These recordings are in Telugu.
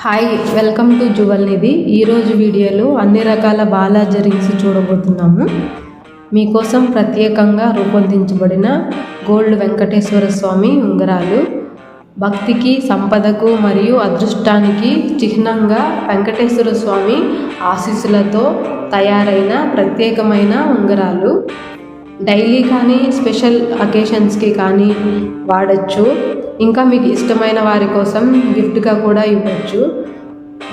హాయ్, వెల్కమ్ టు జువెల్ నిధి. ఈరోజు వీడియోలో అన్ని రకాల బాలాజీ రింగ్స్ చూడబోతున్నాము. మీకోసం ప్రత్యేకంగా రూపొందించబడిన గోల్డ్ వెంకటేశ్వర స్వామి ఉంగరాలు. భక్తికి, సంపదకు మరియు అదృష్టానికి చిహ్నంగా వెంకటేశ్వర స్వామి ఆశీస్సులతో తయారైన ప్రత్యేకమైన ఉంగరాలు. డైలీ కానీ స్పెషల్ అకేషన్స్కి కానీ వాడచ్చు. ఇంకా మీకు ఇష్టమైన వారి కోసం గిఫ్ట్గా కూడా ఇవ్వచ్చు.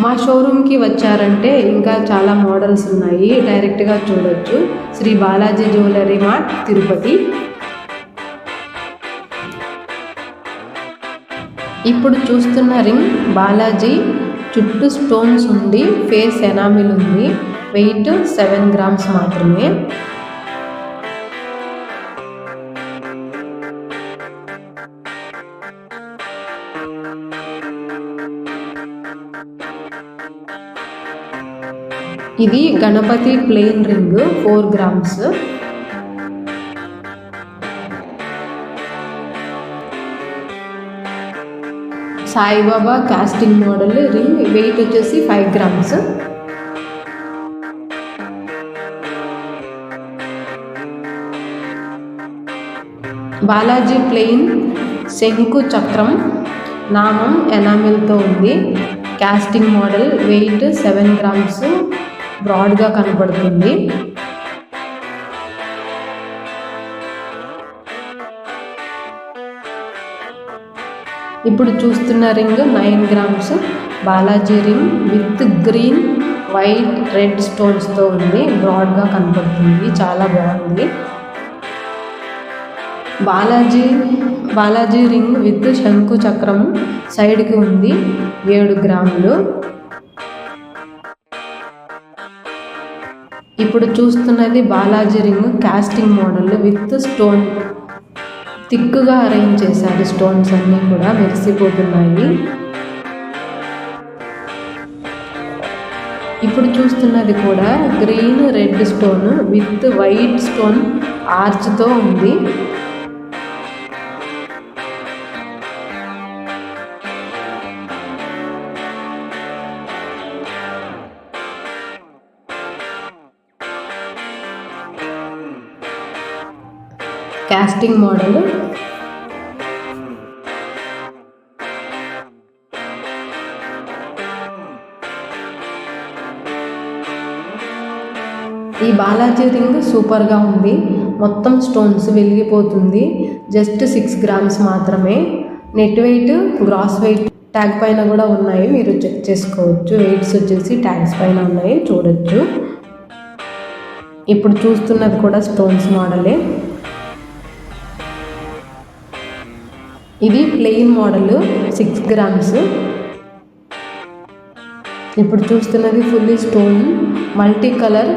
మా షోరూమ్కి వచ్చారంటే ఇంకా చాలా మోడల్స్ ఉన్నాయి, డైరెక్ట్గా చూడొచ్చు. Shri Balaji jewellery mart, Tirupati. ఇప్పుడు చూస్తున్న రింగ్ బాలాజీ. చుట్టూ స్టోన్స్ ఉండి ఫేస్ ఎనామిల్ ఉంది. వెయిట్ 7 గ్రామ్స్ మాత్రమే. ఇది Ganapati plain ring 4 grams. Saibaba casting model ring. Weight వచ్చేసి 5 గ్రామ్స్. బాలాజీ ప్లెయిన్ శంకు చక్రం నామం ఎనామిల్తో ఉంది. Casting model. Weight 7 grams. బ్రాడ్గా కనపడుతుంది. ఇప్పుడు చూస్తున్న ring 9 grams. Balaji ring with green, white, red స్టోన్స్తో ఉంది. బ్రాడ్గా కనపడుతుంది, చాలా బాగుంది. బాలాజీ రింగ్ విత్ శంకు చక్రం సైడ్కి ఉంది. 7 గ్రాములు. ఇప్పుడు చూస్తున్నది Balaji ring casting model with stone. థిక్గా అరేంజ్ చేశారు. స్టోన్స్ అన్నీ కూడా మెరిసిపోతున్నాయి. ఇప్పుడు చూస్తున్నది కూడా green, red stone with white stone ఆర్చ్తో ఉంది. Casting model. ఈ బాలాజీ రింగ్ సూపర్గా ఉంది. మొత్తం స్టోన్స్ వెలిగిపోతుంది. జస్ట్ 6 గ్రామ్స్ మాత్రమే. Net weight, gross weight tag పైన కూడా ఉన్నాయి, మీరు చెక్ చేసుకోవచ్చు. వెయిట్స్ వచ్చేసి ట్యాగ్స్ పైన ఉన్నాయి, చూడొచ్చు. ఇప్పుడు చూస్తున్నది కూడా స్టోన్స్ మోడలే. ఇది ప్లెయిన్ మోడల్ 6 గ్రామ్స్. ఇప్పుడు చూస్తున్నది fully stone, multi colour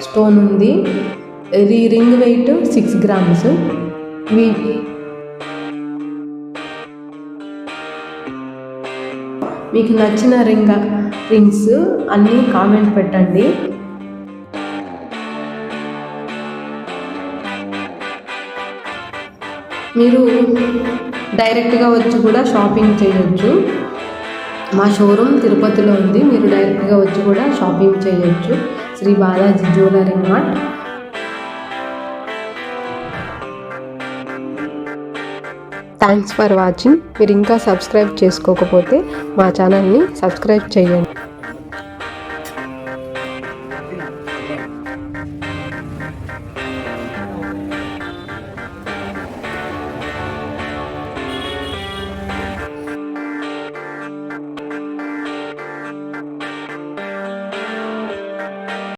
stone ఉంది. ఇది రింగ్ వెయిట్ 6 గ్రామ్స్. మీకు నచ్చిన రింగ్స్ అన్నీ కామెంట్ పెట్టండి. మీరు డైరెక్ట్గా వచ్చి కూడా షాపింగ్ చేయొచ్చు. మా షోరూమ్ తిరుపతిలో ఉంది. మీరు డైరెక్ట్గా వచ్చి కూడా షాపింగ్ చేయొచ్చు. Shri Balaji jewellery mart. Thanks for watching. మీరు ఇంకా సబ్స్క్రైబ్ చేసుకోకపోతే మా ఛానల్ని సబ్స్క్రైబ్ చేయండి.